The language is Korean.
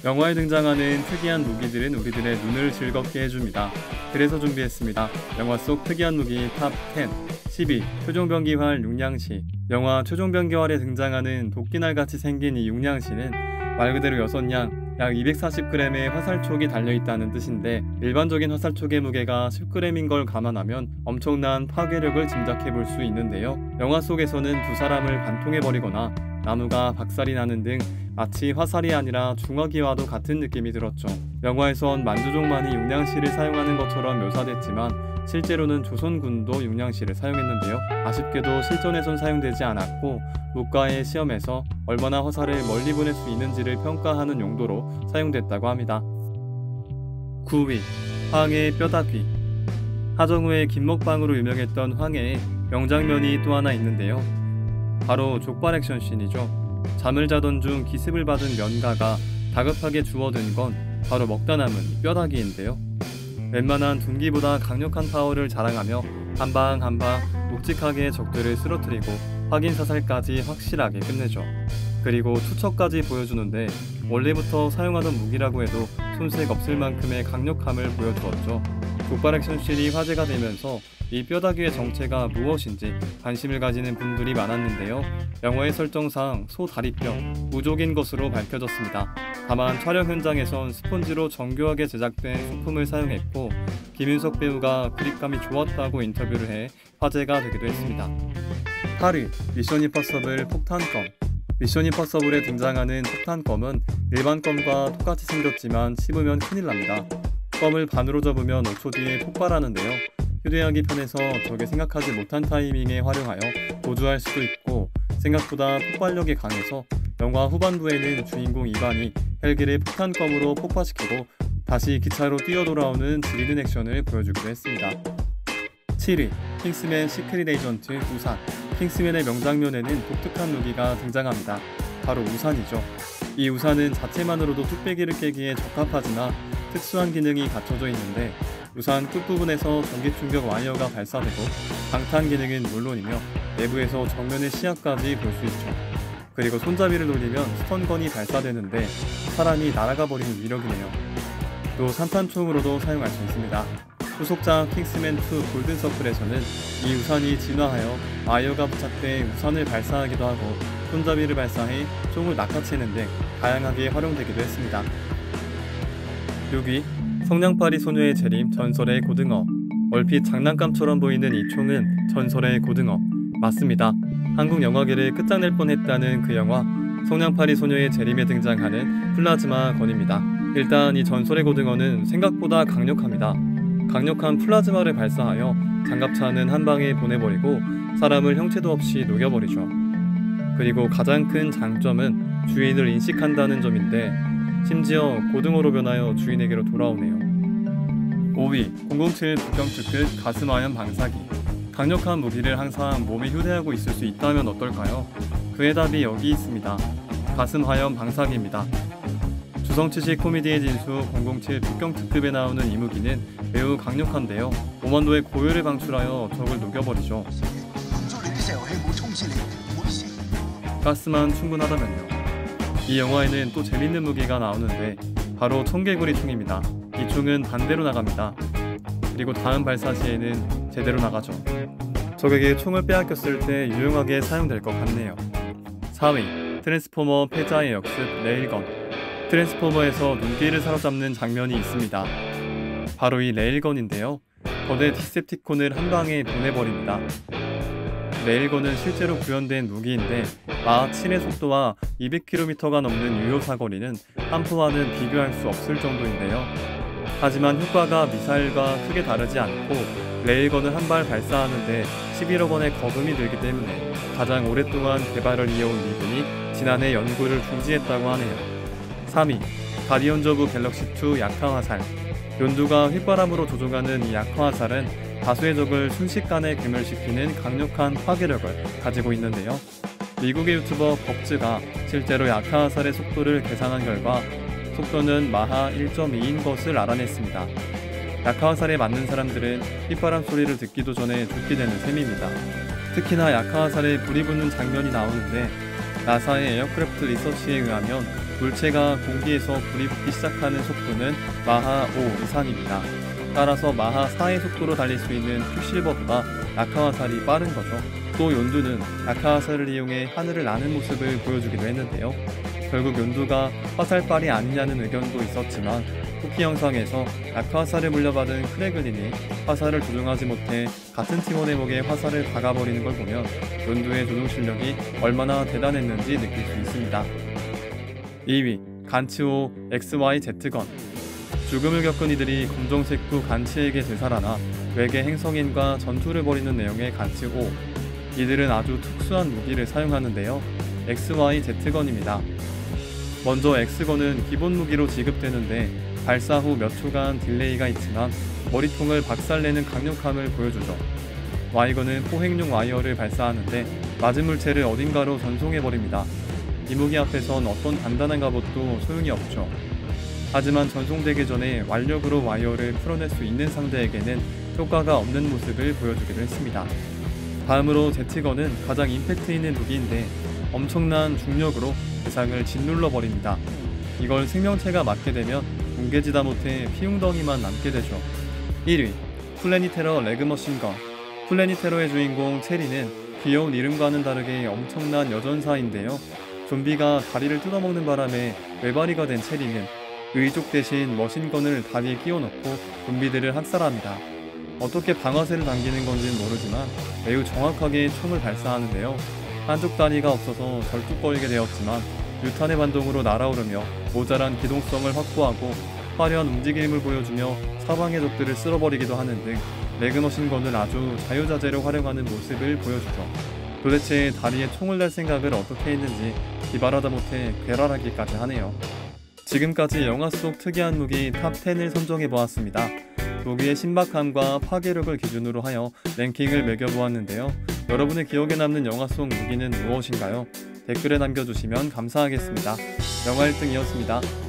영화에 등장하는 특이한 무기들은 우리들의 눈을 즐겁게 해줍니다. 그래서 준비했습니다. 영화 속 특이한 무기 탑 10. 12. 최종병기활 육량시. 영화 최종병기활에 등장하는 도끼날같이 생긴 이 육량시는 말 그대로 6냥, 약 240g의 화살촉이 달려있다는 뜻인데, 일반적인 화살촉의 무게가 10g인 걸 감안하면 엄청난 파괴력을 짐작해볼 수 있는데요. 영화 속에서는 두 사람을 관통해버리거나 나무가 박살이 나는 등 마치 화살이 아니라 중화기와도 같은 느낌이 들었죠. 영화에선 만주족만이 육량시를 사용하는 것처럼 묘사됐지만 실제로는 조선군도 육량시를 사용했는데요. 아쉽게도 실전에선 사용되지 않았고 국가의 시험에서 얼마나 화살을 멀리 보낼 수 있는지를 평가하는 용도로 사용됐다고 합니다. 9위. 황해의 뼈다귀. 하정우의 김먹방으로 유명했던 황해의 명장면이 또 하나 있는데요. 바로 족발 액션씬이죠. 잠을 자던 중 기습을 받은 면가가 다급하게 주워든 건 바로 먹다 남은 뼈다귀인데요. 웬만한 둔기보다 강력한 파워를 자랑하며 한 방 한 방 묵직하게 적들을 쓰러뜨리고 확인사살까지 확실하게 끝내죠. 그리고 투척까지 보여주는데 원래부터 사용하던 무기라고 해도 손색 없을 만큼의 강력함을 보여주었죠. 족발 액션씬이 화제가 되면서 이 뼈다귀의 정체가 무엇인지 관심을 가지는 분들이 많았는데요. 영화의 설정상 소 다리뼈, 무족인 것으로 밝혀졌습니다. 다만 촬영 현장에선 스폰지로 정교하게 제작된 소품을 사용했고 김윤석 배우가 그립감이 좋았다고 인터뷰를 해 화제가 되기도 했습니다. 8위. 미션 임파서블 폭탄검. 미션 임파서블에 등장하는 폭탄검은 일반 껌과 똑같이 생겼지만 씹으면 큰일 납니다. 껌을 반으로 접으면 5초 뒤에 폭발하는데요. 휴대하기 편해서 적이 생각하지 못한 타이밍에 활용하여 도주할 수도 있고 생각보다 폭발력이 강해서 영화 후반부에는 주인공 이반이 헬기를 폭탄검으로 폭파시키고 다시 기차로 뛰어 돌아오는 지리는 액션을 보여주기도 했습니다. 7위. 킹스맨 시크릿 에이전트 우산. 킹스맨의 명장면에는 독특한 무기가 등장합니다. 바로 우산이죠. 이 우산은 자체만으로도 뚝배기를 깨기에 적합하지만 특수한 기능이 갖춰져 있는데 우산 끝부분에서 전기충격 와이어가 발사되고 방탄 기능은 물론이며 내부에서 정면의 시야까지 볼 수 있죠. 그리고 손잡이를 돌리면 스턴건이 발사되는데 사람이 날아가 버리는 위력이네요. 또 산탄총으로도 사용할 수 있습니다. 후속작 킹스맨2 골든서클에서는 이 우산이 진화하여 와이어가 부착돼 우산을 발사하기도 하고 손잡이를 발사해 총을 낚아채는 등 다양하게 활용되기도 했습니다. 6위. 성냥팔이 소녀의 재림 전설의 고등어. 얼핏 장난감처럼 보이는 이 총은 전설의 고등어. 맞습니다. 한국 영화계를 끝장낼 뻔했다는 그 영화 성냥팔이 소녀의 재림에 등장하는 플라즈마 건입니다. 일단 이 전설의 고등어는 생각보다 강력합니다. 강력한 플라즈마를 발사하여 장갑차는 한 방에 보내버리고 사람을 형체도 없이 녹여버리죠. 그리고 가장 큰 장점은 주인을 인식한다는 점인데 심지어 고등어로 변하여 주인에게로 돌아오네요. 5위. 007 북경특급 가슴하연 방사기. 강력한 무기를 항상 몸에 휴대하고 있을 수 있다면 어떨까요? 그의 답이 여기 있습니다. 가슴하연 방사기입니다. 주성치식 코미디의 진수 007 북경특급에 나오는 이 무기는 매우 강력한데요. 오만도의 고열을 방출하여 적을 녹여버리죠. 가스만 충분하다면요. 이 영화에는 또 재밌는 무기가 나오는데 바로 청개구리 총입니다. 이 총은 반대로 나갑니다. 그리고 다음 발사 시에는 제대로 나가죠. 적에게 총을 빼앗겼을 때 유용하게 사용될 것 같네요. 4위. 트랜스포머 패자의 역습 레일건. 트랜스포머에서 눈길을 사로잡는 장면이 있습니다. 바로 이 레일건인데요. 거대 디셉티콘을 한 방에 보내버립니다. 레일건은 실제로 구현된 무기인데 마하 7의 속도와 200km가 넘는 유효 사거리는 함포와는 비교할 수 없을 정도인데요. 하지만 효과가 미사일과 크게 다르지 않고 레일건을 한 발 발사하는데 11억 원의 거금이 들기 때문에 가장 오랫동안 개발을 이어온 미군이 지난해 연구를 중지했다고 하네요. 3위. 가디언즈 오브 갤럭시2 약화화살. 연두가 휘바람으로 조종하는 이 약화화살은 다수의 적을 순식간에 괴멸시키는 강력한 파괴력을 가지고 있는데요. 미국의 유튜버 벅즈가 실제로 약화화살의 속도를 계산한 결과 속도는 마하 1.2인 것을 알아냈습니다. 약화화살에 맞는 사람들은 휘바람 소리를 듣기도 전에 죽게 되는 셈입니다. 특히나 약화화살에 불이 붙는 장면이 나오는데 나사의 에어크래프트 리서치에 의하면 물체가 공기에서 불이 붙기 시작하는 속도는 마하 5 이상입니다. 따라서 마하 4의 속도로 달릴 수 있는 퀵실버보다 약화 화살이 빠른 거죠. 또 욘두는 약화 화살을 이용해 하늘을 나는 모습을 보여주기도 했는데요. 결국 욘두가 화살빨이 아니냐는 의견도 있었지만 후기 영상에서 약화 화살을 물려받은 크레글린이 화살을 조종하지 못해 같은 팀원의 목에 화살을 박아버리는 걸 보면 욘두의 조종 실력이 얼마나 대단했는지 느낄 수 있습니다. 2위 간치5 XYZ건. 죽음을 겪은 이들이 검정색구 간치에게 되살아나 외계 행성인과 전투를 벌이는 내용의 간치5. 이들은 아주 특수한 무기를 사용하는데요. XYZ건입니다. 먼저 X건은 기본 무기로 지급되는데 발사 후 몇 초간 딜레이가 있지만 머리통을 박살내는 강력함을 보여주죠. Y건은 포획용 와이어를 발사하는데 맞은 물체를 어딘가로 전송해버립니다. 이 무기 앞에선 어떤 단단한 갑옷도 소용이 없죠. 하지만 전송되기 전에 완력으로 와이어를 풀어낼 수 있는 상대에게는 효과가 없는 모습을 보여주기도 했습니다. 다음으로 Z건은 가장 임팩트 있는 무기인데 엄청난 중력으로 대상을 짓눌러 버립니다. 이걸 생명체가 맞게 되면 뭉개지다 못해 피웅덩이만 남게 되죠. 1위 플래닛테러 레그머신건. 플래닛테러의 주인공 체리는 귀여운 이름과는 다르게 엄청난 여전사인데요. 좀비가 다리를 뜯어먹는 바람에 외발이가 된 체리는 의족 대신 머신건을 다리에 끼워넣고 좀비들을 학살합니다. 어떻게 방아쇠를 당기는 건지는 모르지만 매우 정확하게 총을 발사하는데요. 한쪽 다리가 없어서 절뚝거리게 되었지만 유탄의 반동으로 날아오르며 모자란 기동성을 확보하고 화려한 움직임을 보여주며 사방의 적들을 쓸어버리기도 하는 등 레그머신건을 아주 자유자재로 활용하는 모습을 보여주죠. 도대체 다리에 총을 댈 생각을 어떻게 했는지 기발하다 못해 괴랄하기까지 하네요. 지금까지 영화 속 특이한 무기 탑10을 선정해보았습니다. 무기의 신박함과 파괴력을 기준으로 하여 랭킹을 매겨보았는데요. 여러분의 기억에 남는 영화 속 무기는 무엇인가요? 댓글에 남겨주시면 감사하겠습니다. 영화 1등이었습니다.